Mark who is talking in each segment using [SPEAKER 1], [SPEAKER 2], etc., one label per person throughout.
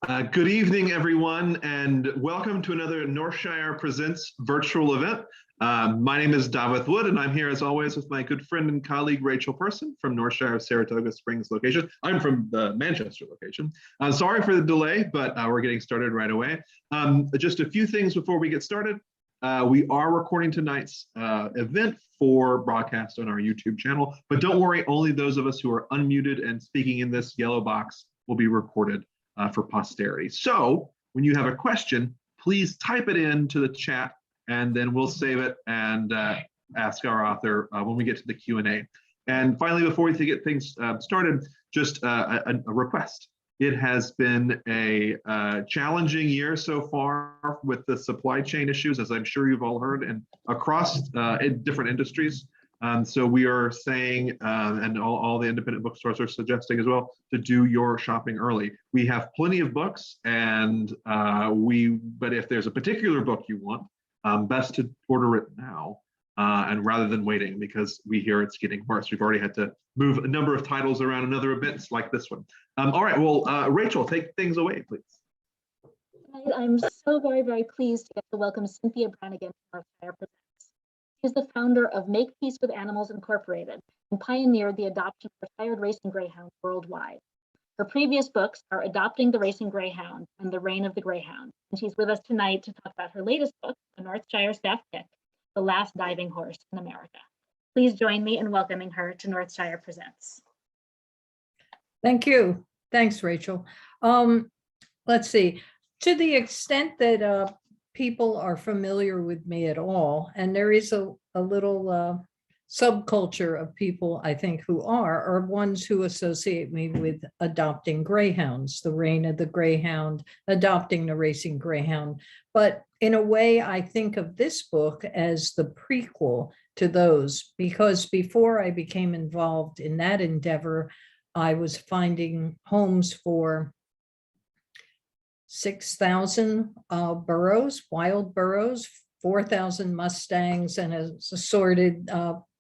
[SPEAKER 1] Good evening, everyone, and welcome to another Northshire Presents virtual event. My name is David Wood, and I'm here as always with my good friend and colleague Rachel Person from Northshire Saratoga Springs location. I'm from the Manchester location. Sorry for the delay, but we're getting started right away. Just a few things before we get started. We are recording tonight's event for broadcast on our YouTube channel, but don't worry, only those of us who are unmuted and speaking in this yellow box will be recorded for posterity. So when you have a question, please type it into the chat and then we'll save it and ask our author when we get to the Q&A. And finally, before we get things started, just a request. It has been a challenging year so far with the supply chain issues, as I'm sure you've all heard, and across in different industries. So we are saying, and all the independent bookstores are suggesting as well, to do your shopping early. We have plenty of books, and but if there's a particular book you want, best to order it now, and rather than waiting, because we hear it's getting worse. We've already had to move a number of titles around in other events like this one. All right, well, Rachel, take things away, please.
[SPEAKER 2] I'm so very, very pleased to get to welcome Cynthia Branigan to our Fire Presents. She's the founder of Make Peace with Animals Incorporated and pioneered the adoption of retired racing greyhounds worldwide. Her previous books are Adopting the Racing Greyhound and The Reign of the Greyhound. And she's with us tonight to talk about her latest book, a Northshire staff pick, The Last Diving Horse in America. Please join me in welcoming her to Northshire Presents.
[SPEAKER 3] Thank you. Thanks, Rachel. Let's see. To the extent that people are familiar with me at all, and there is a little subculture of people, I think, who are ones who associate me with adopting greyhounds, the reign of the greyhound, adopting the racing greyhound. But in a way, I think of this book as the prequel to those, because before I became involved in that endeavor, I was finding homes for 6,000 burros, wild burros, 4,000 Mustangs, and assorted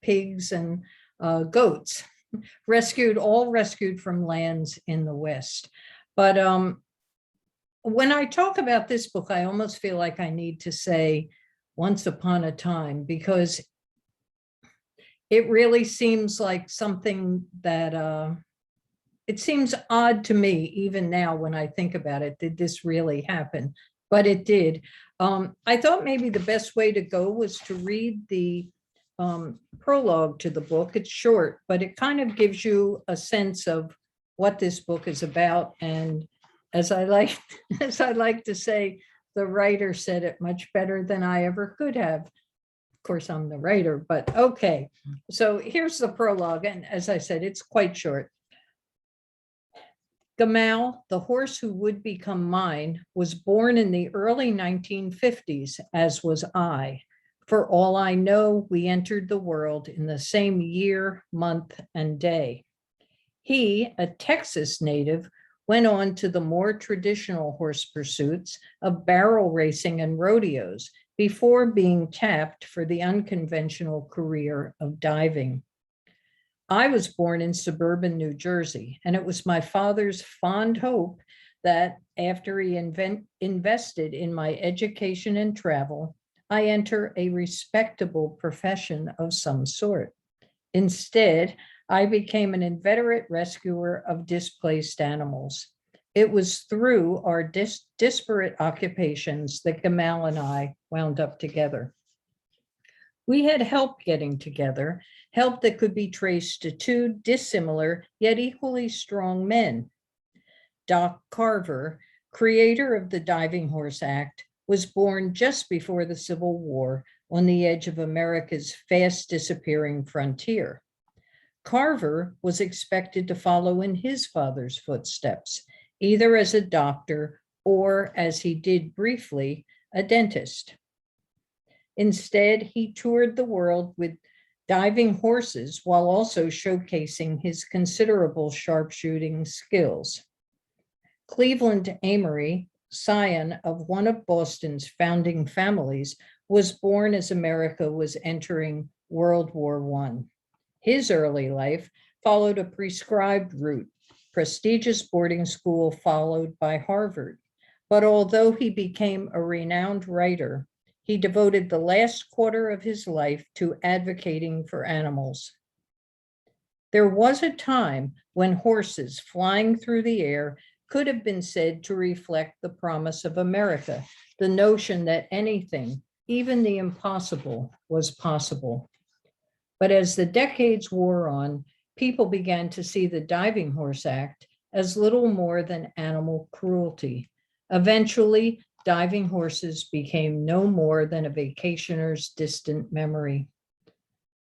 [SPEAKER 3] pigs and goats, all rescued from lands in the West. But when I talk about this book, I almost feel like I need to say once upon a time, because it really seems like something that it seems odd to me, even now when I think about it, did this really happen? But it did. I thought maybe the best way to go was to read the prologue to the book. It's short, but it kind of gives you a sense of what this book is about. And as I like to say, the writer said it much better than I ever could have. Of course, I'm the writer, but okay. So here's the prologue. And as I said, it's quite short. Gamal, the horse who would become mine, was born in the early 1950s, as was I. For all I know, we entered the world in the same year, month, and day. He, a Texas native, went on to the more traditional horse pursuits of barrel racing and rodeos before being tapped for the unconventional career of diving. I was born in suburban New Jersey, and it was my father's fond hope that after he invested in my education and travel, I enter a respectable profession of some sort. Instead, I became an inveterate rescuer of displaced animals. It was through our disparate occupations that Gamal and I wound up together. We had help getting together, help that could be traced to two dissimilar yet equally strong men. Doc Carver, creator of the Diving Horse Act, was born just before the Civil War on the edge of America's fast disappearing frontier. Carver was expected to follow in his father's footsteps, either as a doctor or, as he did briefly, a dentist. Instead, he toured the world with diving horses while also showcasing his considerable sharpshooting skills. Cleveland Amory, scion of one of Boston's founding families, was born as America was entering World War I. His early life followed a prescribed route, prestigious boarding school followed by Harvard. But although he became a renowned writer, he devoted the last quarter of his life to advocating for animals. There was a time when horses flying through the air could have been said to reflect the promise of America, the notion that anything, even the impossible, was possible. But as the decades wore on, people began to see the Diving Horse Act as little more than animal cruelty. Eventually, diving horses became no more than a vacationer's distant memory.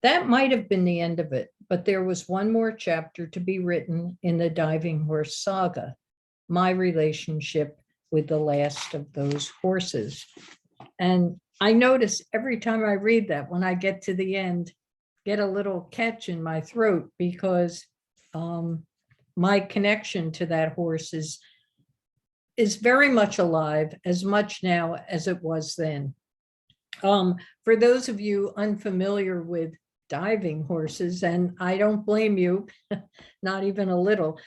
[SPEAKER 3] That might have been the end of it, but there was one more chapter to be written in the diving horse saga, my relationship with the last of those horses. And I notice every time I read that, when I get to the end, get a little catch in my throat, because my connection to that horse is very much alive, as much now as it was then. For those of you unfamiliar with diving horses, and I don't blame you, not even a little,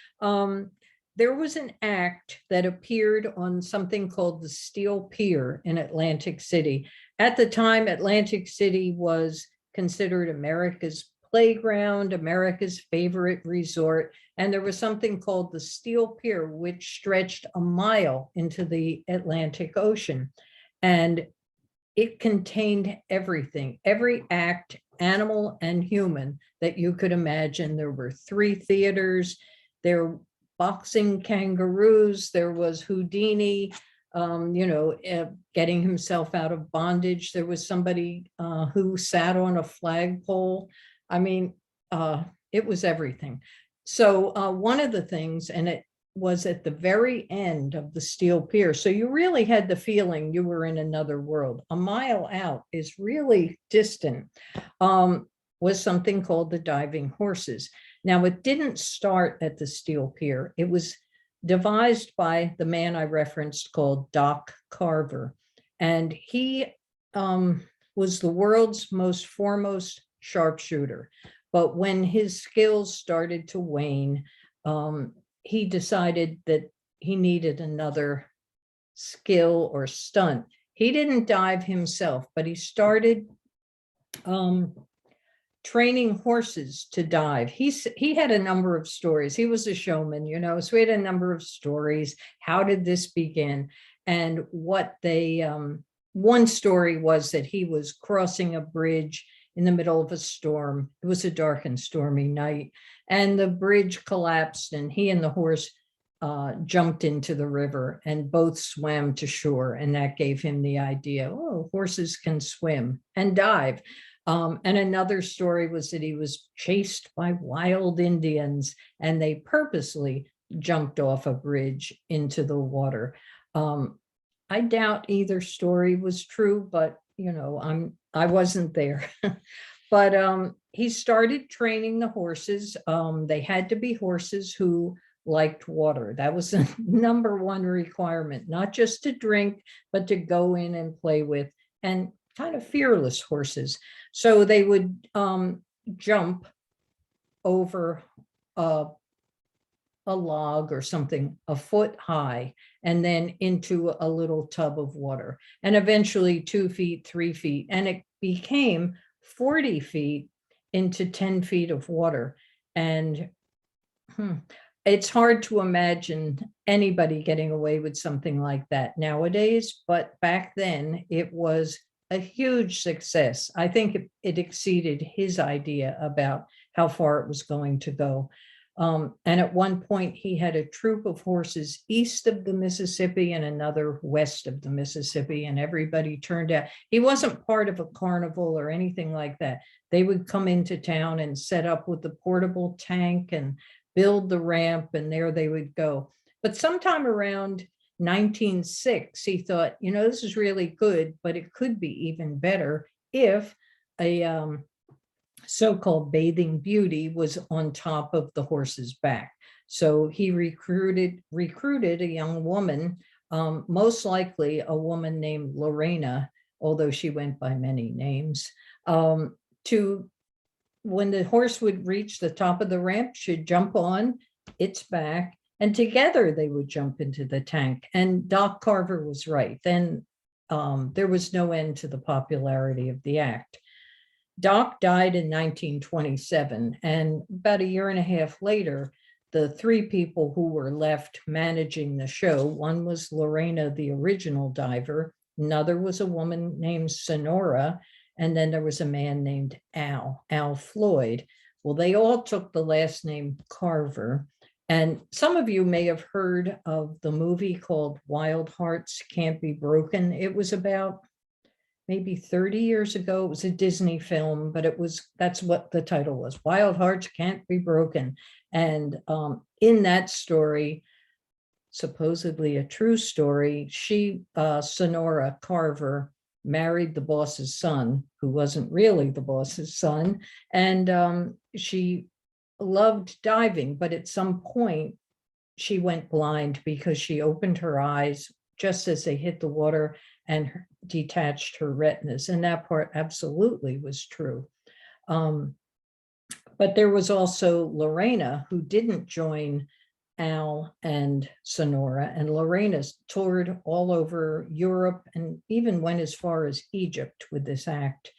[SPEAKER 3] there was an act that appeared on something called the Steel Pier in Atlantic City. At the time, Atlantic City was considered America's playground, America's favorite resort. And there was something called the Steel Pier, which stretched a mile into the Atlantic Ocean. And it contained everything, every act, animal and human, that you could imagine. There were 3 theaters, there were boxing kangaroos, there was Houdini, getting himself out of bondage. There was somebody who sat on a flagpole. I mean, it was everything. So one of the things, and it was at the very end of the Steel Pier, so you really had the feeling you were in another world. A mile out is really distant, was something called the Diving Horses. Now, it didn't start at the Steel Pier. It was devised by the man I referenced called Doc Carver. And he was the world's most foremost sharpshooter. But when his skills started to wane, he decided that he needed another skill or stunt. He didn't dive himself, but he started training horses to dive. He had a number of stories. He was a showman, so he had a number of stories. How did this begin? And what they, one story was that he was crossing a bridge in the middle of a storm. It was a dark and stormy night, and the bridge collapsed, and he and the horse jumped into the river, and both swam to shore. And that gave him the idea, oh, horses can swim and dive. And another story was that he was chased by wild Indians, and they purposely jumped off a bridge into the water. I doubt either story was true, but I wasn't there. But he started training the horses. They had to be horses who liked water. That was the #1 requirement, not just to drink, but to go in and play with, and kind of fearless horses. So they would jump over a log or something a foot high, and then into a little tub of water, and eventually 2 feet, 3 feet, and it became 40 feet into 10 feet of water. And it's hard to imagine anybody getting away with something like that nowadays, but back then it was a huge success. I think it exceeded his idea about how far it was going to go. And at one point he had a troop of horses east of the Mississippi and another west of the Mississippi, and everybody turned out. He wasn't part of a carnival or anything like that. They would come into town and set up with the portable tank and build the ramp, and there they would go. But sometime around 1906, he thought, this is really good, but it could be even better if a so-called bathing beauty was on top of the horse's back. So he recruited a young woman, most likely a woman named Lorena, although she went by many names, to, when the horse would reach the top of the ramp, she'd jump on. its back, and together they would jump into the tank. And Doc Carver was right. Then there was no end to the popularity of the act. Doc died in 1927, and about a year and a half later, the three people who were left managing the show, one was Lorena, the original diver, another was a woman named Sonora, and then there was a man named Al Floyd. Well, they all took the last name Carver. And some of you may have heard of the movie called Wild Hearts Can't Be Broken. It was about maybe 30 years ago. It was a Disney film, but that's what the title was, Wild Hearts Can't Be Broken. And in that story, supposedly a true story, Sonora Carver, married the boss's son, who wasn't really the boss's son. And she loved diving, but at some point she went blind because she opened her eyes just as they hit the water and detached her retinas. And that part absolutely was true. But there was also Lorena, who didn't join Al and Sonora, and Lorena toured all over Europe and even went as far as Egypt with this act.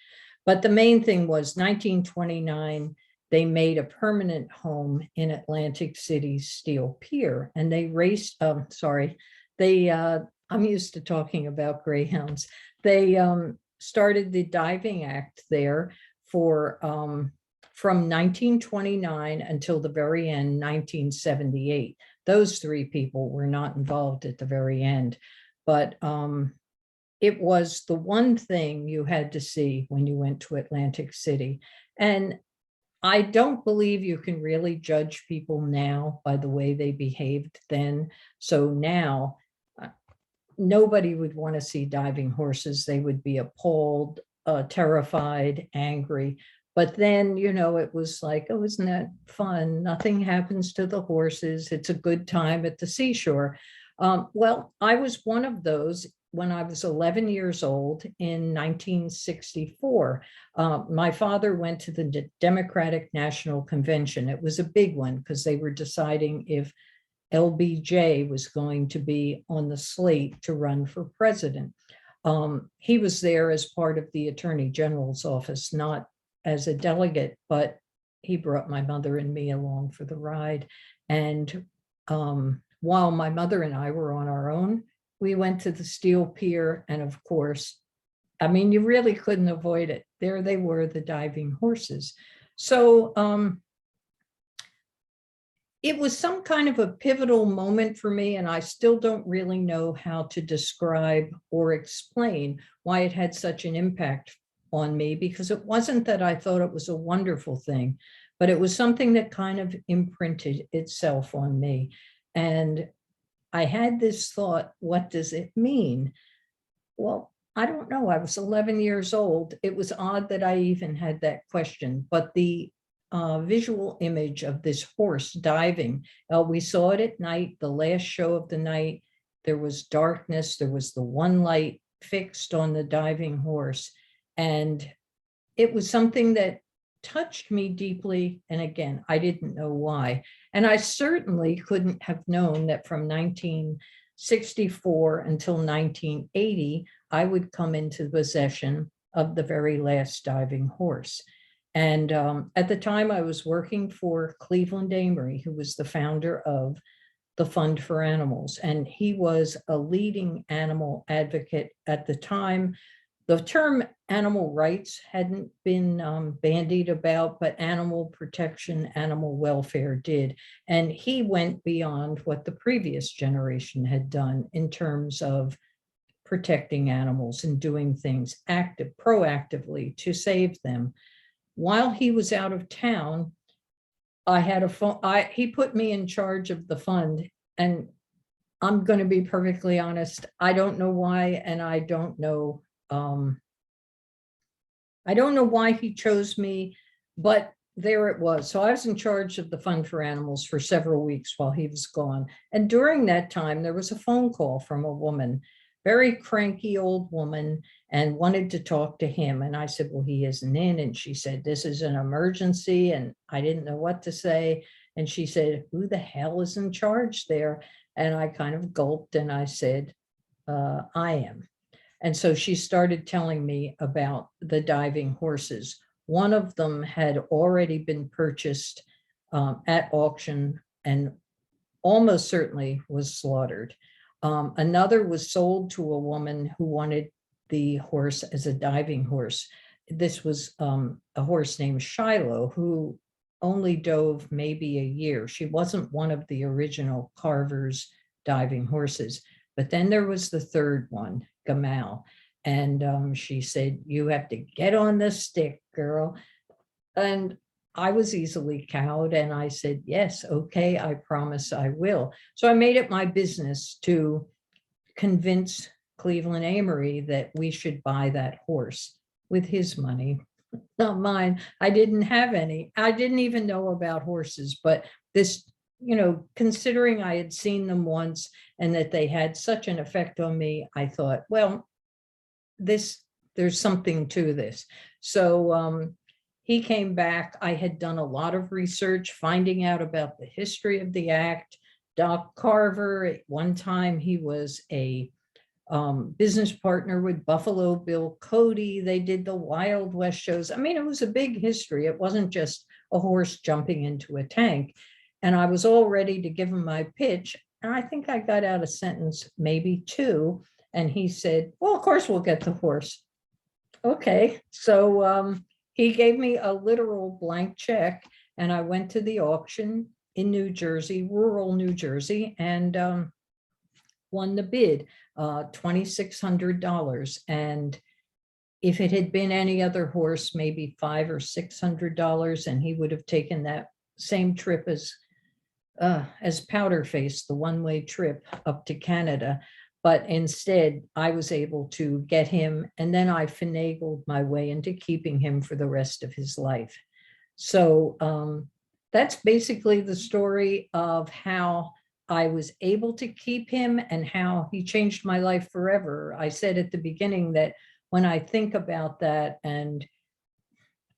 [SPEAKER 3] But the main thing was 1929, they made a permanent home in Atlantic City's Steel Pier, and they raced, I'm used to talking about greyhounds. They started the diving act there for from 1929 until the very end, 1978. Those three people were not involved at the very end, but it was the one thing you had to see when you went to Atlantic City. And I don't believe you can really judge people now by the way they behaved then. So now, nobody would want to see diving horses. They would be appalled, terrified, angry. But then, it was like, oh, isn't that fun? Nothing happens to the horses. It's a good time at the seashore. Well, I was one of those when I was 11 years old in 1964. My father went to the Democratic National Convention. It was a big one because they were deciding if LBJ was going to be on the slate to run for president. He was there as part of the Attorney General's office, not as a delegate, but he brought my mother and me along for the ride. And while my mother and I were on our own, we went to the Steel Pier. And of course, I mean, you really couldn't avoid it. There they were, the diving horses. So it was some kind of a pivotal moment for me, and I still don't really know how to describe or explain why it had such an impact on me, because it wasn't that I thought it was a wonderful thing, but it was something that kind of imprinted itself on me. And I had this thought, what does it mean? Well, I don't know. I was 11 years old. It was odd that I even had that question, but the visual image of this horse diving, we saw it at night, the last show of the night. There was darkness. There was the one light fixed on the diving horse. And it was something that touched me deeply. And again, I didn't know why. And I certainly couldn't have known that from 1964 until 1980, I would come into possession of the very last diving horse. And at the time I was working for Cleveland Amory, who was the founder of the Fund for Animals. And he was a leading animal advocate at the time. The term animal rights hadn't been bandied about, but animal protection, animal welfare did. And he went beyond what the previous generation had done in terms of protecting animals and doing things proactively to save them. While he was out of town, I had a phone. He put me in charge of the fund, and I'm going to be perfectly honest. I don't know why, and I don't know why he chose me, but there it was. So I was in charge of the Fund for Animals for several weeks while he was gone. And during that time, there was a phone call from a woman very cranky old woman and wanted to talk to him. And I said, well, he isn't in. And she said, this is an emergency. And I didn't know what to say. And she said, who the hell is in charge there? And I kind of gulped and I said, I am. And so she started telling me about the diving horses. One of them had already been purchased at auction and almost certainly was slaughtered. Another was sold to a woman who wanted the horse as a diving horse. This was a horse named Shiloh, who only dove maybe a year. She wasn't one of the original Carver's diving horses. But then there was the third one, Gamal. And she said, you have to get on the stick, girl. And I was easily cowed. And I said, yes, okay, I promise I will. So I made it my business to convince Cleveland Amory that we should buy that horse with his money, not mine. I didn't have any. I didn't even know about horses, but this, considering I had seen them once and that they had such an effect on me, I thought, well, there's something to this. So he came back. I had done a lot of research, finding out about the history of the act. Doc Carver, at one time, he was a business partner with Buffalo Bill Cody. They did the Wild West shows. I mean, it was a big history. It wasn't just a horse jumping into a tank. And I was all ready to give him my pitch. And I think I got out a sentence, maybe two. And he said, well, of course we'll get the horse. Okay. So he gave me a literal blank check. And I went to the auction in New Jersey, rural New Jersey, and won the bid, $2,600. And if it had been any other horse, maybe $500 or $600, and he would have taken that same trip as Powder Face, the one-way trip up to Canada. But instead, I was able to get him, and then I finagled my way into keeping him for the rest of his life. So that's basically the story of how I was able to keep him and how he changed my life forever. I said at the beginning that when I think about that, and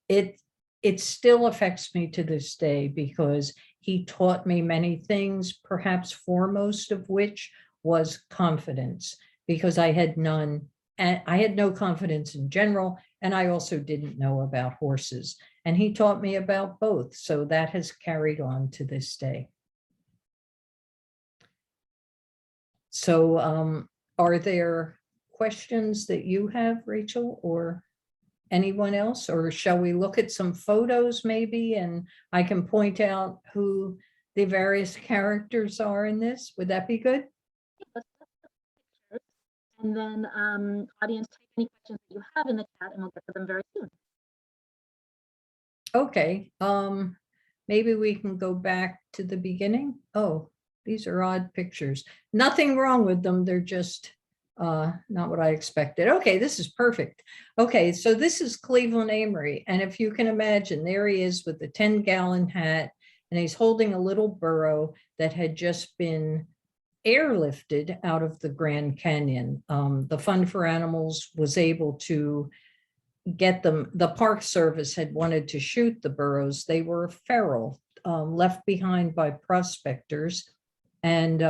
[SPEAKER 3] it still affects me to this day, because he taught me many things, perhaps foremost of which was confidence, because I had none, and I had no confidence in general, and I also didn't know about horses. And he taught me about both. So that has carried on to this day. So are there questions that you have, Rachel, or anyone else? Or shall we look at some photos maybe, and I can point out who the various characters are in this? Would that be good?
[SPEAKER 2] Let's look at the pictures. And then audience, type any questions that you have in the chat and we'll get to them very soon.
[SPEAKER 3] Okay, maybe we can go back to the beginning. Oh, these are odd pictures. Nothing wrong with them. They're just not what I expected. Okay, this is perfect. Okay, so this is Cleveland Amory. And if you can imagine, there he is with the 10-gallon hat, and he's holding a little burro that had just been airlifted out of the Grand Canyon. The Fund for Animals was able to get them. The Park Service had wanted to shoot the burros. They were feral, left behind by prospectors, and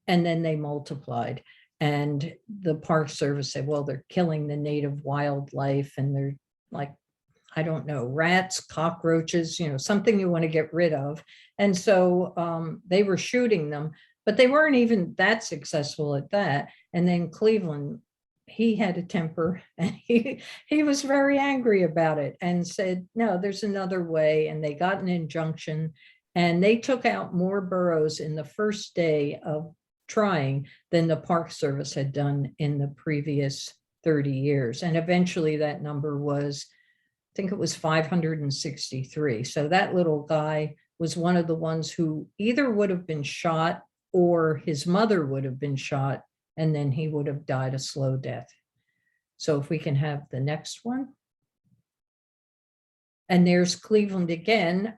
[SPEAKER 3] then they multiplied. And the Park Service said, well, they're killing the native wildlife, and they're like, I don't know, rats, cockroaches, something you want to get rid of. And so they were shooting them, but they weren't even that successful at that. And then Cleveland, he had a temper, and he was very angry about it and said, no, there's another way. And they got an injunction, and they took out more burros in the first day of trying than the Park Service had done in the previous 30 years. And eventually that number was, I think it was 563. So that little guy was one of the ones who either would have been shot or his mother would have been shot, and then he would have died a slow death. So if we can have the next one. And there's Cleveland again.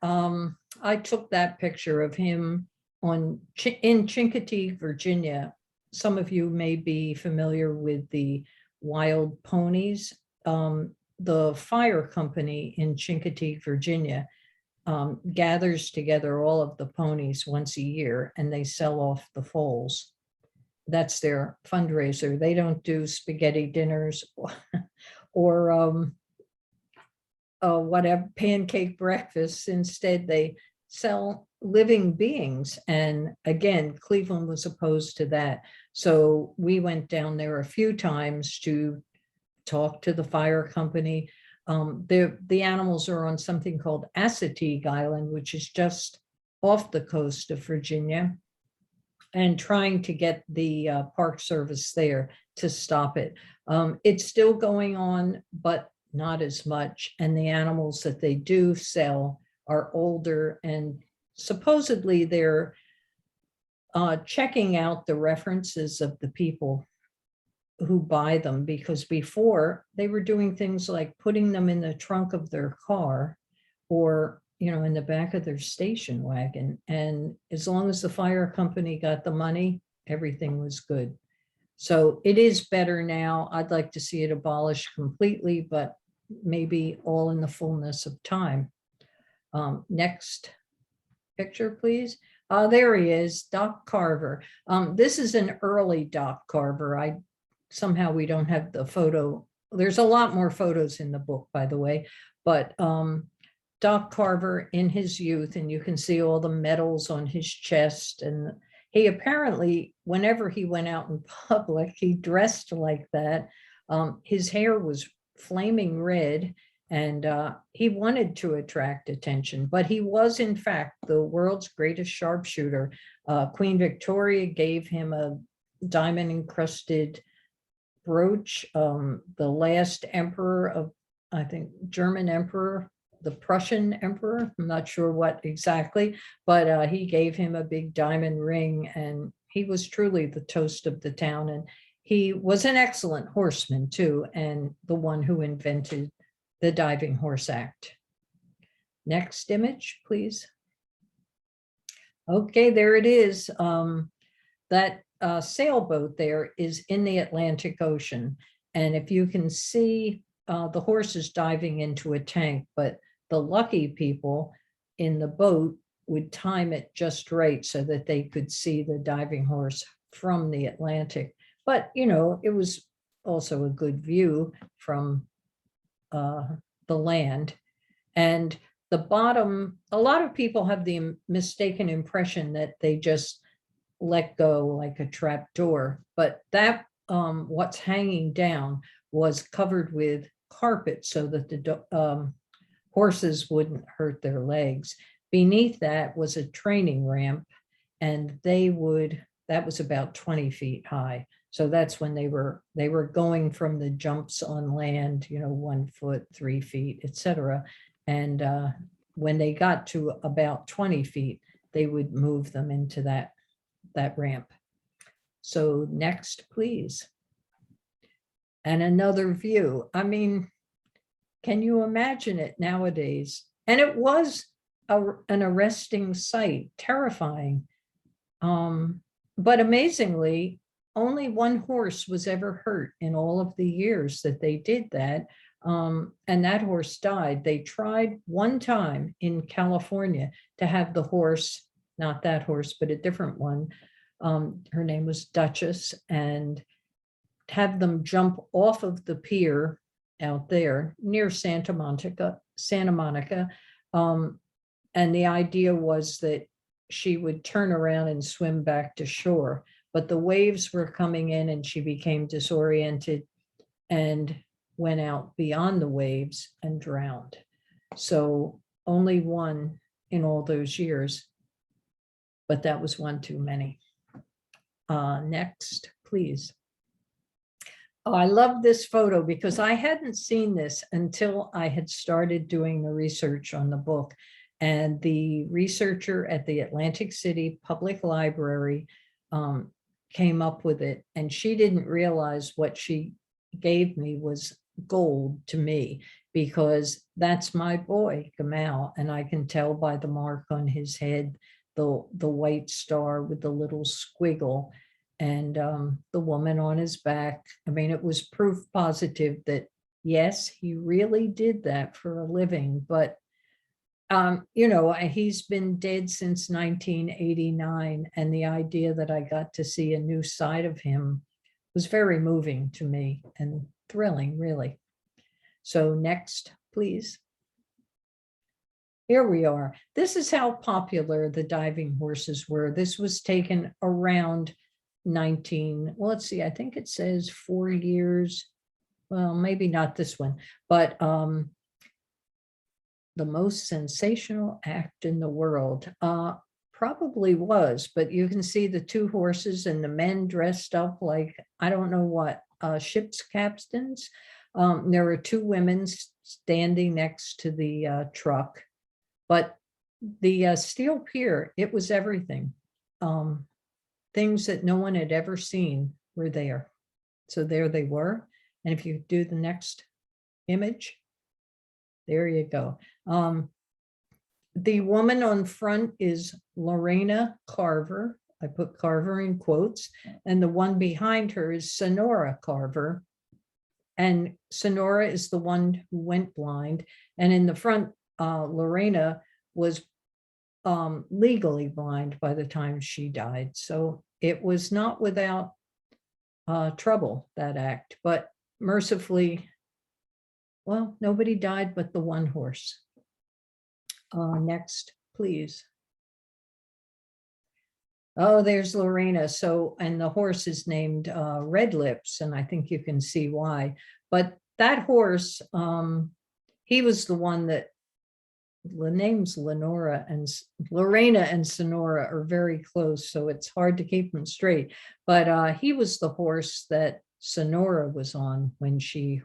[SPEAKER 3] I took that picture of him in Chincoteague, Virginia, some of you may be familiar with the wild ponies. The fire company in Chincoteague, Virginia, gathers together all of the ponies once a year and they sell off the foals. That's their fundraiser. They don't do spaghetti dinners or whatever pancake breakfasts. Instead, they sell living beings. And again, Cleveland was opposed to that. So we went down there a few times to talk to the fire company. The animals are on something called Assateague Island, which is just off the coast of Virginia, and trying to get the Park Service there to stop it. It's still going on, but not as much. And the animals that they do sell are older, and supposedly they're checking out the references of the people who buy them, because before they were doing things like putting them in the trunk of their car or in the back of their station wagon. And as long as the fire company got the money, everything was good. So it is better now. I'd like to see it abolished completely, but maybe all in the fullness of time. Next picture, please. There he is, Doc Carver. This is an early Doc Carver. Somehow we don't have the photo. There's a lot more photos in the book, by the way, but Doc Carver in his youth, and you can see all the medals on his chest. And he apparently, whenever he went out in public, he dressed like that. His hair was flaming red, and he wanted to attract attention, but he was in fact the world's greatest sharpshooter. Queen Victoria gave him a diamond encrusted brooch. The last emperor of, I think, German emperor, the Prussian emperor, I'm not sure what exactly, but he gave him a big diamond ring, and he was truly the toast of the town. And he was an excellent horseman too, and the one who invented the Diving Horse Act. Next image, please. Okay, there it is. That sailboat there is in the Atlantic Ocean. And if you can see, the horse is diving into a tank, but the lucky people in the boat would time it just right so that they could see the diving horse from the Atlantic. But, it was also a good view from the land. And the bottom, a lot of people have the mistaken impression that they just let go like a trap door, but that what's hanging down was covered with carpet so that the horses wouldn't hurt their legs. Beneath that was a training ramp, and that was about 20 feet high. So that's when they were going from the jumps on land, 1 foot, 3 feet, etc. And when they got to about 20 feet, they would move them into that ramp. So next, please. And another view. I mean, can you imagine it nowadays? And it was an arresting sight, terrifying. But amazingly, only one horse was ever hurt in all of the years that they did that. And that horse died. They tried one time in California to have the horse, not that horse, but a different one. Her name was Duchess, and have them jump off of the pier out there near Santa Monica. And the idea was that she would turn around and swim back to shore, but the waves were coming in and she became disoriented and went out beyond the waves and drowned. So only one in all those years, but that was one too many. Next, please. Oh, I love this photo because I hadn't seen this until I had started doing the research on the book. And the researcher at the Atlantic City Public Library came up with it. And she didn't realize what she gave me was gold to me, because that's my boy, Gamal. And I can tell by the mark on his head, the white star with the little squiggle. and the woman on his back. I mean, it was proof positive that, yes, he really did that for a living. But, he's been dead since 1989. And the idea that I got to see a new side of him was very moving to me and thrilling, really. So next, please. Here we are. This is how popular the diving horses were. This was taken around let's see, I think it says 4 years. Well, maybe not this one, but the most sensational act in the world. Probably was, but you can see the two horses and the men dressed up like, I don't know what, ship's captains. There were two women standing next to the truck. But the steel pier, it was everything. Things that no one had ever seen were there. So there they were. And if you do the next image, there you go. The woman on front is Lorena Carver. I put Carver in quotes. And the one behind her is Sonora Carver. And Sonora is the one who went blind. And in the front, Lorena was legally blind by the time she died. So it was not without trouble, that act. But mercifully, well, nobody died but the one horse. Next, please. Oh, there's Lorena. So, and the horse is named Red Lips, and I think you can see why. But that horse, he was the one that, the names Lorena and Sonora are very close, so it's hard to keep them straight. But he was the horse that Sonora was on when she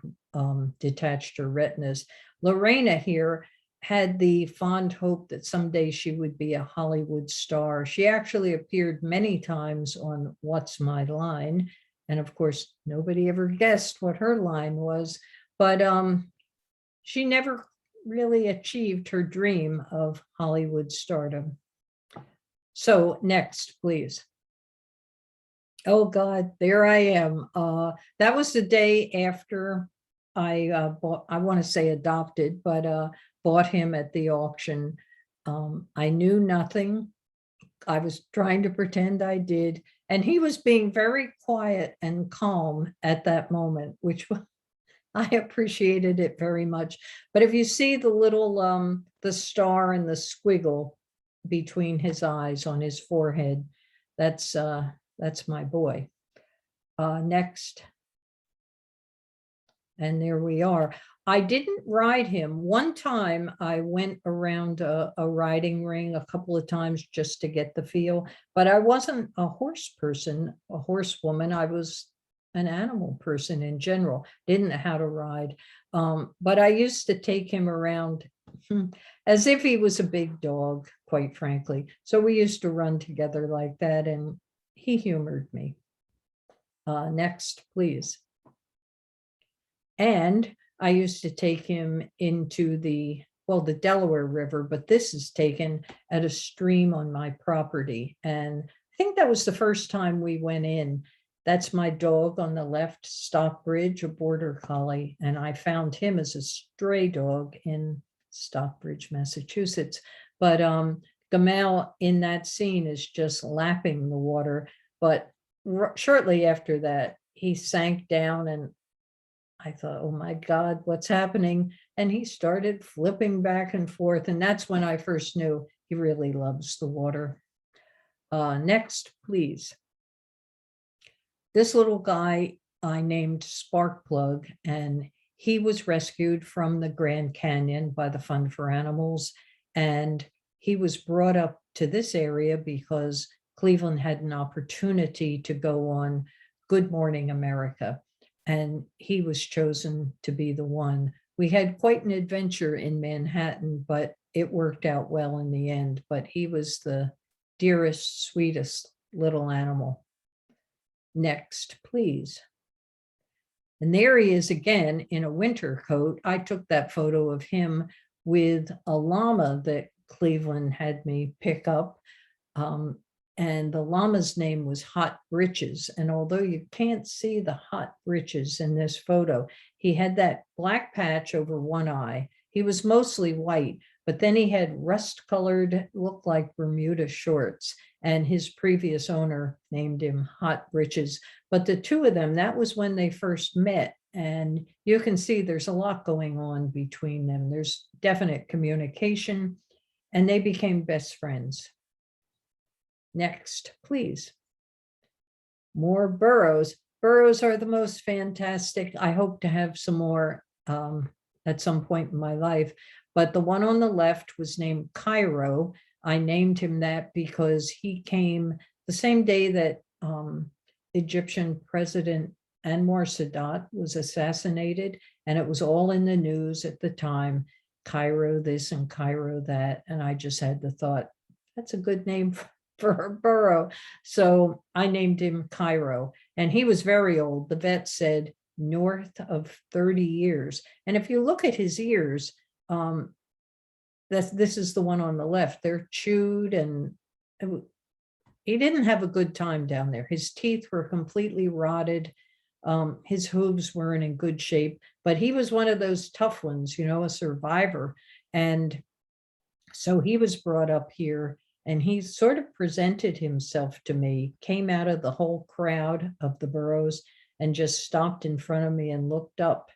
[SPEAKER 3] detached her retinas. Lorena here had the fond hope that someday she would be a Hollywood star. She actually appeared many times on What's My Line? And of course, nobody ever guessed what her line was, but she never really achieved her dream of Hollywood stardom. So next, please. Oh God, there I am. That was the day after I bought, I want to say adopted, but bought him at the auction. I knew nothing. I was trying to pretend I did. And he was being very quiet and calm at that moment, which I appreciated it very much. But if you see the little, the star and the squiggle between his eyes on his forehead, that's my boy. Next. And there we are. I didn't ride him. One time I went around a riding ring a couple of times just to get the feel, but I wasn't a horse person, a horsewoman. I was an animal person in general, didn't know how to ride. But I used to take him around as if he was a big dog, quite frankly. So we used to run together like that, and he humored me. Next, please. And I used to take him into the Delaware River, but this is taken at a stream on my property. And I think that was the first time we went in. That's my dog on the left, Stockbridge, a border collie. And I found him as a stray dog in Stockbridge, Massachusetts. But Gamal in that scene is just lapping the water. But shortly after that, he sank down, and I thought, oh my God, what's happening? And he started flipping back and forth. And that's when I first knew he really loves the water. Next, please. This little guy I named Sparkplug, and he was rescued from the Grand Canyon by the Fund for Animals. And he was brought up to this area because Cleveland had an opportunity to go on Good Morning America. And he was chosen to be the one. We had quite an adventure in Manhattan, but it worked out well in the end. But he was the dearest, sweetest little animal. Next, please. And there he is again in a winter coat. I took that photo of him with a llama that Cleveland had me pick up. and the llama's name was Hot Britches. And although you can't see the hot britches in this photo, he had that black patch over one eye. He was mostly white, but then he had rust-colored, looked like Bermuda shorts, and his previous owner named him Hot Britches. But the two of them, that was when they first met, and you can see there's a lot going on between them. There's definite communication, and they became best friends. Next, please. More burros. Burros are the most fantastic. I hope to have some more at some point in my life. But the one on the left was named Cairo. I named him that because he came the same day that Egyptian President Anwar Sadat was assassinated, and it was all in the news at the time, Cairo this and Cairo that. And I just had the thought, that's a good name for a burro. So I named him Cairo, and he was very old. The vet said north of 30 years. And if you look at his ears, this is the one on the left, they're chewed, and he didn't have a good time down there. His teeth were completely rotted. His hooves weren't in good shape, but he was one of those tough ones, a survivor. And so he was brought up here, and he sort of presented himself to me, came out of the whole crowd of the burros and just stopped in front of me and looked up.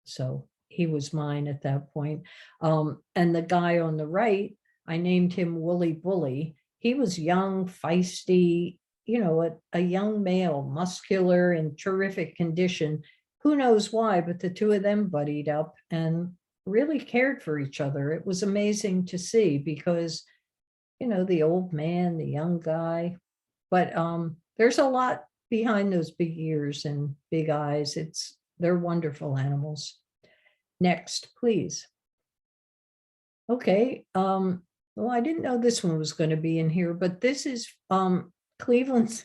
[SPEAKER 3] So he was mine at that point. And the guy on the right, I named him Wooly Bully. He was young, feisty, a young male, muscular, in terrific condition. Who knows why, but the two of them buddied up and really cared for each other. It was amazing to see because, the old man, the young guy, but there's a lot behind those big ears and big eyes. They're wonderful animals. Next, please. Okay. Well, I didn't know this one was going to be in here, but this is Cleveland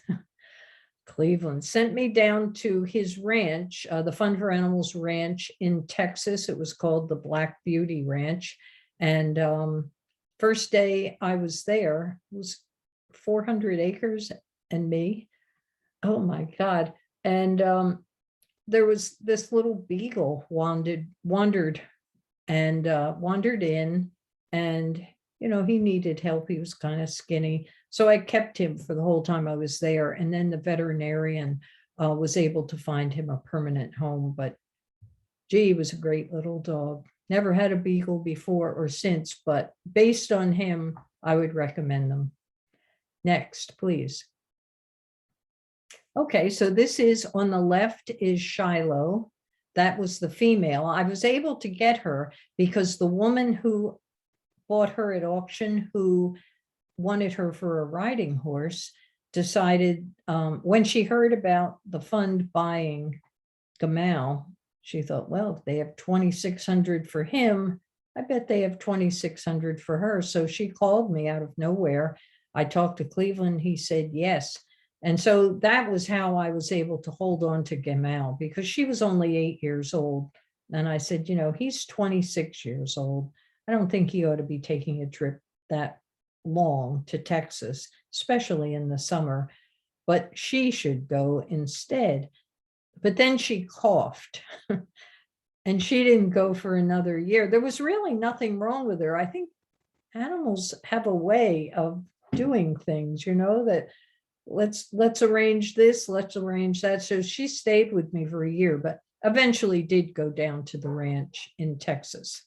[SPEAKER 3] sent me down to his ranch, the Fun for Animals Ranch in Texas. It was called the Black Beauty Ranch. And first day I was there, it was 400 acres and me. Oh my God. And there was this little beagle wandered in, and he needed help. He was kind of skinny, so I kept him for the whole time I was there. And then the veterinarian was able to find him a permanent home. But gee, he was a great little dog. Never had a beagle before or since, but based on him, I would recommend them. Next, please. Okay, so this is on the left is Shiloh. That was the female. I was able to get her because the woman who bought her at auction, who wanted her for a riding horse, decided when she heard about the fund buying Gamal, she thought, well, if they have 2,600 for him, I bet they have 2,600 for her. So she called me out of nowhere. I talked to Cleveland. He said yes. And so that was how I was able to hold on to Gamal, because she was only 8 years old. And I said, he's 26 years old. I don't think he ought to be taking a trip that long to Texas, especially in the summer, but she should go instead. But then she coughed and she didn't go for another year. There was really nothing wrong with her. I think animals have a way of doing things, that let's arrange this, let's arrange that. So she stayed with me for a year, but eventually did go down to the ranch in Texas.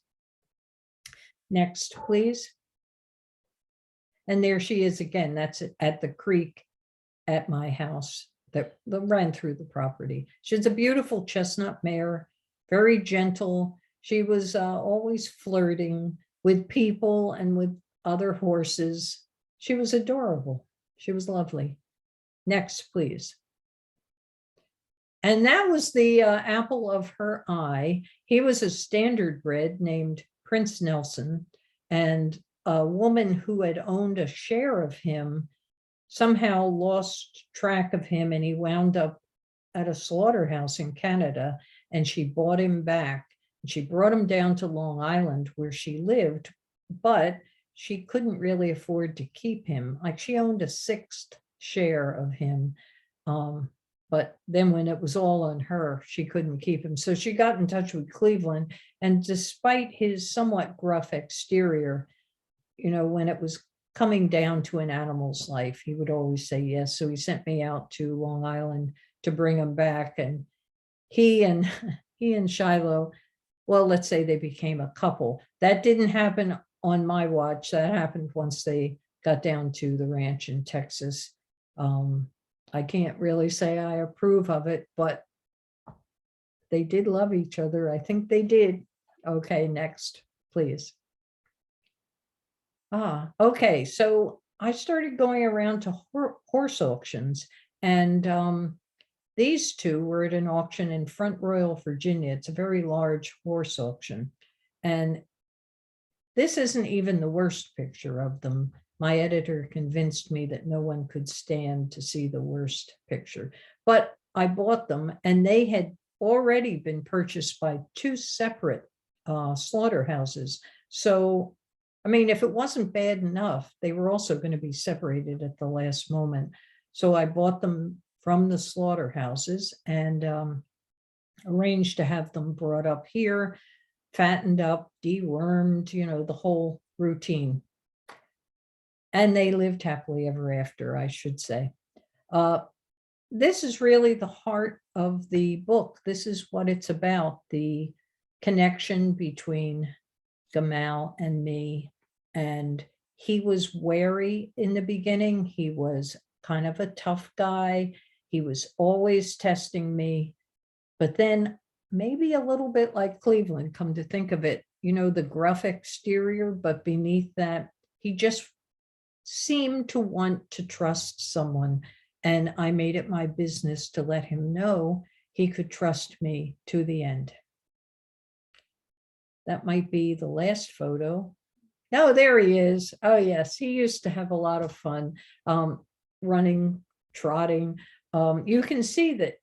[SPEAKER 3] Next, please. And there she is again. That's at the creek at my house that ran through the property. She's a beautiful chestnut mare, very gentle. She was always flirting with people and with other horses. She was adorable. She was lovely. Next, please. And that was the apple of her eye. He was a standard bred named Prince Nelson, and a woman who had owned a share of him somehow lost track of him, and he wound up at a slaughterhouse in Canada, and she bought him back. She brought him down to Long Island where she lived, but she couldn't really afford to keep him. Like she owned a sixth share of him. But then when it was all on her, she couldn't keep him. So she got in touch with Cleveland. And despite his somewhat gruff exterior, when it was coming down to an animal's life, he would always say yes. So he sent me out to Long Island to bring him back. And he and Shiloh, well, let's say they became a couple. That didn't happen on my watch. That happened once they got down to the ranch in Texas. I can't really say I approve of it, but they did love each other. I think they did. Okay, next, please. Okay, so I started going around to horse auctions, and these two were at an auction in Front Royal, Virginia. It's a very large horse auction. And this isn't even the worst picture of them. My editor convinced me that no one could stand to see the worst picture. But I bought them, and they had already been purchased by two separate slaughterhouses. So, I mean, if it wasn't bad enough, they were also going to be separated at the last moment. So I bought them from the slaughterhouses and arranged to have them brought up here, fattened up, dewormed, the whole routine. And they lived happily ever after, I should say. This is really the heart of the book. This is what it's about, the connection between Gamal and me. And he was wary in the beginning. He was kind of a tough guy. He was always testing me. But then maybe a little bit like Cleveland, come to think of it, the gruff exterior, but beneath that, he just seemed to want to trust someone. And I made it my business to let him know he could trust me to the end. That might be the last photo. No, there he is. Oh, yes. He used to have a lot of fun running, trotting. You can see that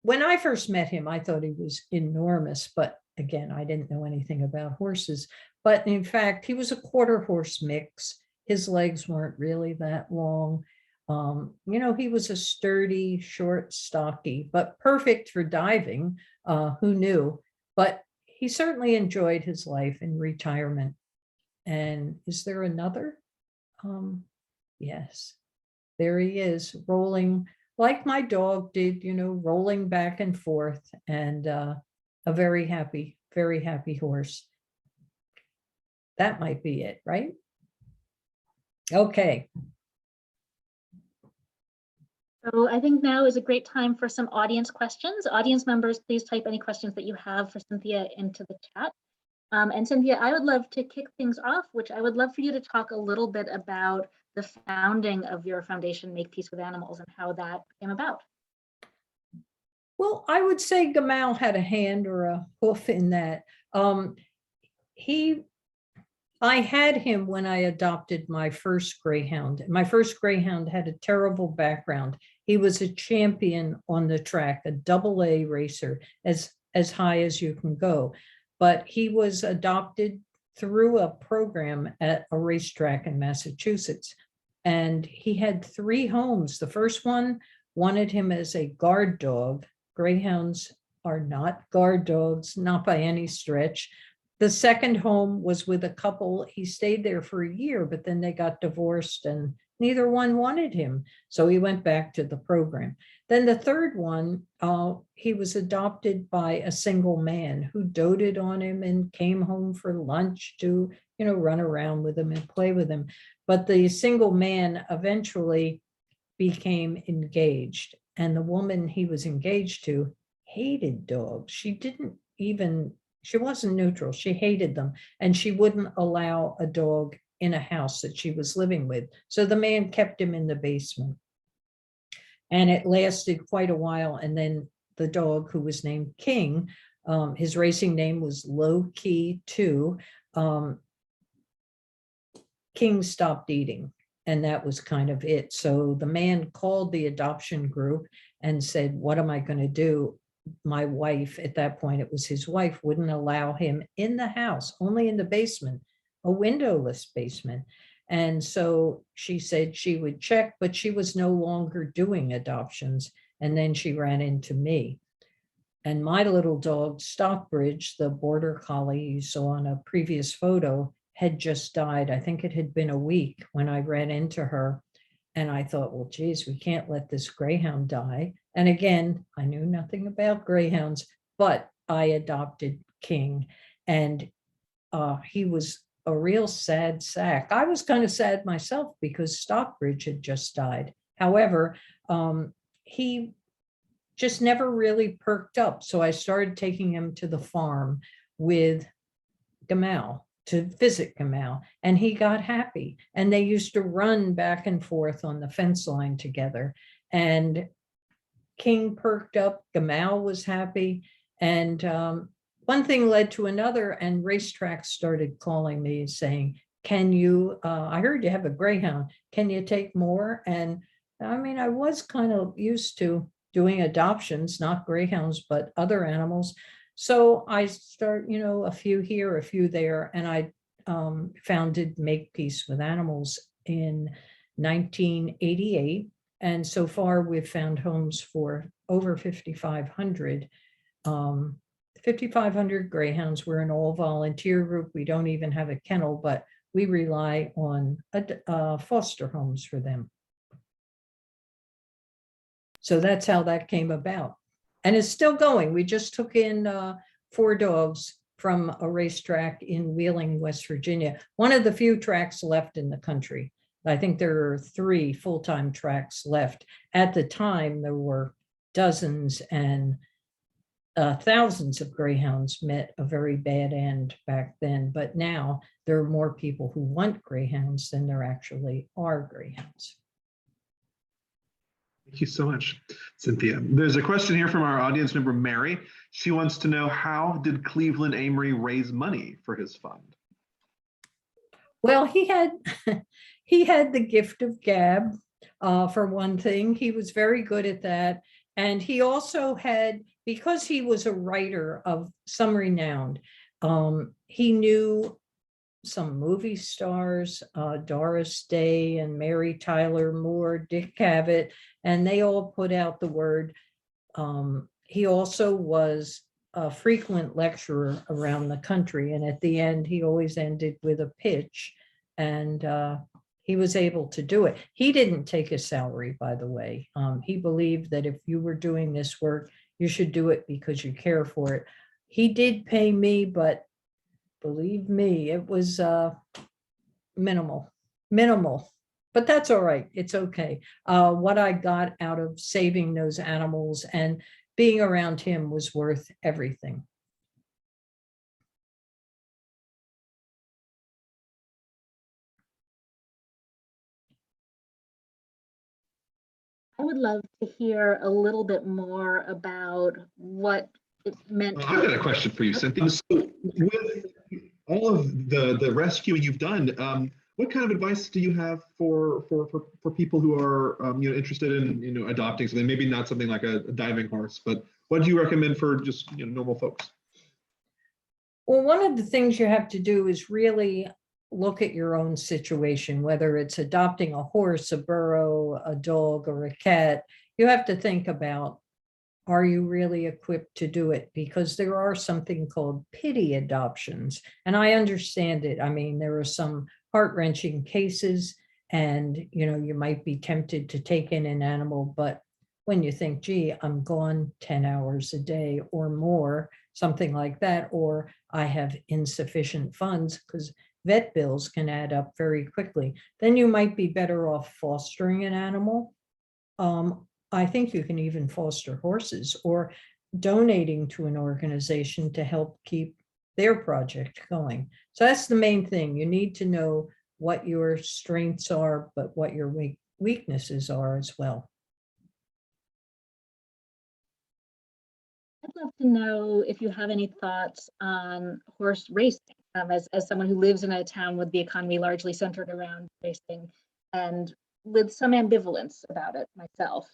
[SPEAKER 3] when I first met him, I thought he was enormous. But again, I didn't know anything about horses. But in fact, he was a quarter horse mix. His legs weren't really that long. He was a sturdy, short, stocky, but perfect for diving. Who knew? But he certainly enjoyed his life in retirement. And is there another? Yes, there he is, rolling like my dog did, rolling back and forth, and a very happy horse. That might be it, right? Okay.
[SPEAKER 2] So I think now is a great time for some audience questions. Audience members, please type any questions that you have for Cynthia into the chat. And Cynthia, I would love to kick things off, which I would love for you to talk a little bit about the founding of your foundation, Make Peace with Animals, and how that came about.
[SPEAKER 3] Well, I would say Gamal had a hand or a hoof in that. I had him when I adopted my first greyhound. My first greyhound had a terrible background. He was a champion on the track, a AA racer, as high as you can go. But he was adopted through a program at a racetrack in Massachusetts. And he had 3 homes. The first one wanted him as a guard dog. Greyhounds are not guard dogs, not by any stretch. The second home was with a couple. He stayed there for a year, but then they got divorced and neither one wanted him. So he went back to the program. Then the third one, he was adopted by a single man who doted on him and came home for lunch to, run around with him and play with him. But the single man eventually became engaged. And the woman he was engaged to hated dogs. She wasn't neutral. She hated them. And she wouldn't allow a dog in a house that she was living with. So the man kept him in the basement. And it lasted quite a while. And then the dog, who was named King, his racing name was Low Key 2, King stopped eating. And that was kind of it. So the man called the adoption group and said, what am I going to do? My wife, at that point, it was his wife, wouldn't allow him in the house, only in the basement. a windowless basement. And so she said she would check, but she was no longer doing adoptions. And then she ran into me. And my little dog, Stockbridge, the border collie you saw on a previous photo, had just died. I think it had been a week when I ran into her. And I thought, well, geez, we can't let this greyhound die. And again, I knew nothing about greyhounds, but I adopted King. And he was a real sad sack. I was kind of sad myself because Stockbridge had just died. However, he just never really perked up. So I started taking him to the farm with Gamal to visit Gamal, and he got happy. And they used to run back and forth on the fence line together. And King perked up, Gamal was happy. And one thing led to another, and racetracks started calling me saying, can you, I heard you have a greyhound, can you take more? And I mean, I was kind of used to doing adoptions, not greyhounds, but other animals. So I start, a few here, a few there, and I founded Make Peace with Animals in 1988. And so far we've found homes for over 5,500. 5,500 greyhounds. We're an all volunteer group. We don't even have a kennel, but we rely on foster homes for them. So that's how that came about. And it's still going. We just took in 4 dogs from a racetrack in Wheeling, West Virginia. One of the few tracks left in the country. I think there are 3 full-time tracks left. At the time, there were dozens and thousands of greyhounds met a very bad end back then. But now there are more people who want greyhounds than there actually are greyhounds.
[SPEAKER 1] Thank you so much, Cynthia. There's a question here from our audience member, Mary. She wants to know, how did Cleveland Amory raise money for his fund?
[SPEAKER 3] Well, he had the gift of gab, for one thing. He was very good at that. And he also had, because he was a writer of some renown, he knew some movie stars, Doris Day and Mary Tyler Moore, Dick Cavett, and they all put out the word. He also was a frequent lecturer around the country, and at the end, he always ended with a pitch, and he was able to do it. He didn't take a salary, by the way. He believed that if you were doing this work, you should do it because you care for it. He did pay me, but believe me, it was minimal, but that's all right. It's okay. What I got out of saving those animals and being around him was worth everything.
[SPEAKER 2] I would love to hear a little bit more about what it meant.
[SPEAKER 1] I've got a question for you, Cynthia. So with all of the rescuing you've done, what kind of advice do you have for people who are interested in adopting something? Maybe not something like a diving horse, but what do you recommend for just normal folks?
[SPEAKER 3] Well, one of the things you have to do is really look at your own situation, whether it's adopting a horse, a burro, a dog, or a cat. You have to think about, are you really equipped to do it? Because there are something called pity adoptions, and I understand it. I mean, there are some heart-wrenching cases, and you might be tempted to take in an animal, but when you think, gee, I'm gone 10 hours a day or more, something like that, or I have insufficient funds, because vet bills can add up very quickly, then you might be better off fostering an animal. I think you can even foster horses or donating to an organization to help keep their project going. So that's the main thing. You need to know what your strengths are, but what your weaknesses are as well.
[SPEAKER 2] I'd love to know if you have any thoughts on horse racing, as someone who lives in a town with the economy largely centered around racing, and with some ambivalence about it myself.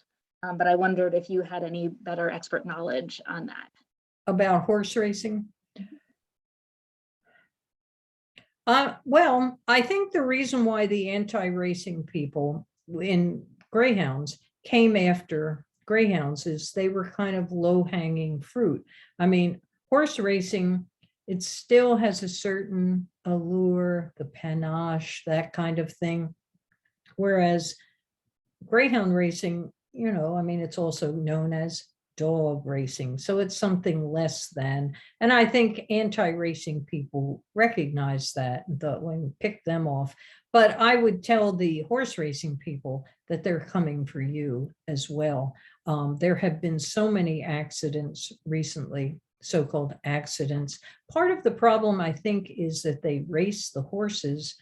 [SPEAKER 2] But I wondered if you had any better expert knowledge on that.
[SPEAKER 3] About horse racing? Well, I think the reason why the anti-racing people in greyhounds came after greyhounds is they were kind of low-hanging fruit. I mean, horse racing, it still has a certain allure, the panache, that kind of thing. Whereas greyhound racing, I mean, it's also known as dog racing. So it's something less than, and I think anti-racing people recognize that, when pick them off. But I would tell the horse racing people that they're coming for you as well. There have been so many accidents recently, so-called accidents. Part of the problem, I think, is that they race the horses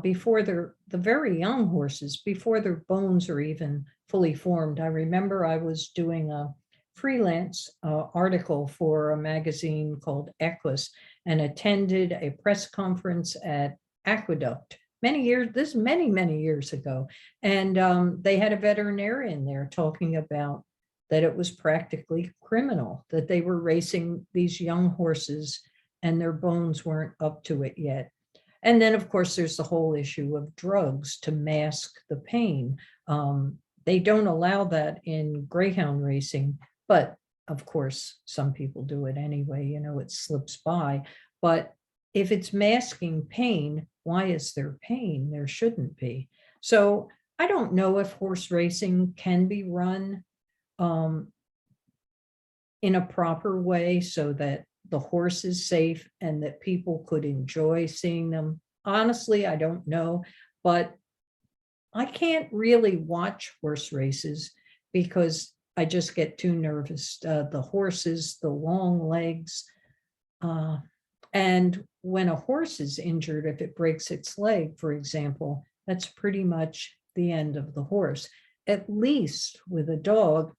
[SPEAKER 3] before they're the very young horses, before their bones are even fully formed. I remember I was doing a freelance article for a magazine called Equus and attended a press conference at Aqueduct many years ago. And they had a veterinarian there talking about that it was practically criminal, that they were racing these young horses and their bones weren't up to it yet. And then, of course, there's the whole issue of drugs to mask the pain. They don't allow that in greyhound racing, but of course, some people do it anyway, it slips by. But if it's masking pain, why is there pain? There shouldn't be. So I don't know if horse racing can be run in a proper way so that the horse is safe and that people could enjoy seeing them. Honestly, I don't know, but I can't really watch horse races because I just get too nervous. The horses, the long legs. And when a horse is injured, if it breaks its leg, for example, that's pretty much the end of the horse. At least with a dog,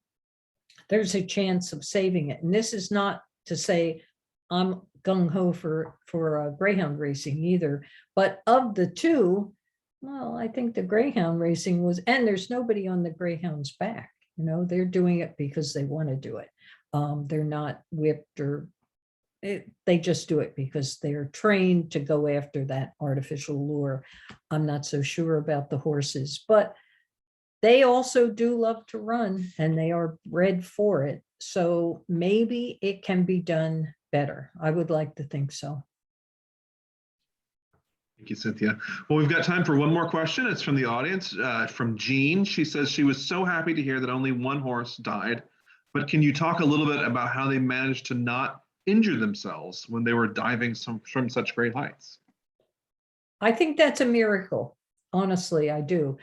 [SPEAKER 3] there's a chance of saving it. And this is not to say I'm gung-ho for greyhound racing either, but of the two, well, I think the greyhound racing was, and there's nobody on the greyhound's back, they're doing it because they want to do it. They're not whipped they just do it because they're trained to go after that artificial lure. I'm not so sure about the horses, but they also do love to run and they are bred for it. So maybe it can be done better. I would like to think so.
[SPEAKER 1] Thank you, Cynthia. Well, we've got time for one more question. It's from the audience, from Jean. She says she was so happy to hear that only one horse died, but can you talk a little bit about how they managed to not injure themselves when they were diving from such great heights?
[SPEAKER 3] I think that's a miracle. Honestly, I do.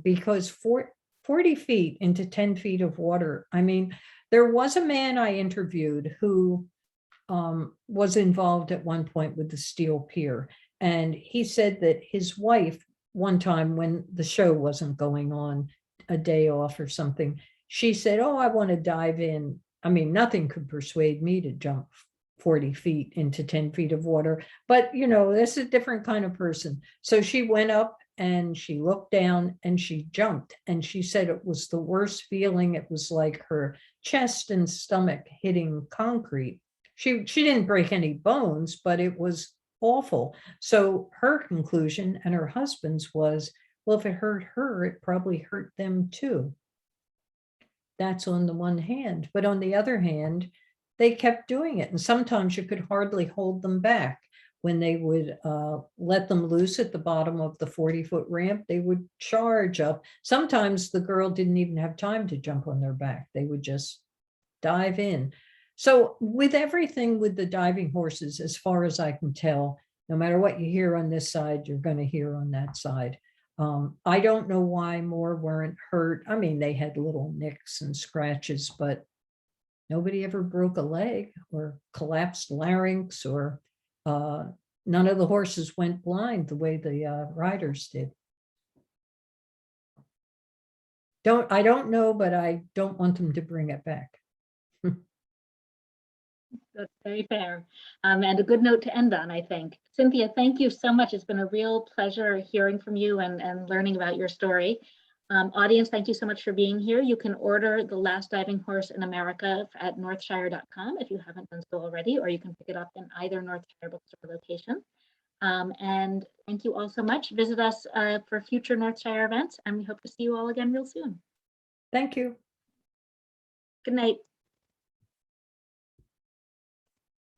[SPEAKER 3] Because 40 feet into 10 feet of water. I mean, there was a man I interviewed who was involved at one point with the steel pier. And he said that his wife, one time when the show wasn't going on, a day off or something, she said, "Oh, I want to dive in." I mean, nothing could persuade me to jump 40 feet into 10 feet of water, but this is a different kind of person. So she went up and she looked down and she jumped, and she said it was the worst feeling. It was like her chest and stomach hitting concrete. She didn't break any bones, but it was awful. So her conclusion and her husband's was, well, if it hurt her, it probably hurt them too. That's on the one hand, but on the other hand, they kept doing it. And sometimes you could hardly hold them back. When they would let them loose at the bottom of the 40-foot ramp, they would charge up. Sometimes the girl didn't even have time to jump on their back. They would just dive in. So with everything with the diving horses, as far as I can tell, no matter what you hear on this side, you're going to hear on that side. I don't know why more weren't hurt. I mean, they had little nicks and scratches, but nobody ever broke a leg or collapsed larynx, or none of the horses went blind the way the riders did. I don't know, but I don't want them to bring it back.
[SPEAKER 2] That's very fair. And a good note to end on, I think. Cynthia, thank you so much. It's been a real pleasure hearing from you and learning about your story. Audience, thank you so much for being here. You can order The Last Diving Horse in America at northshire.com if you haven't done so already, or you can pick it up in either Northshire bookstore location. And thank you all so much. Visit us for future Northshire events, and we hope to see you all again real soon.
[SPEAKER 3] Thank you.
[SPEAKER 2] Good night.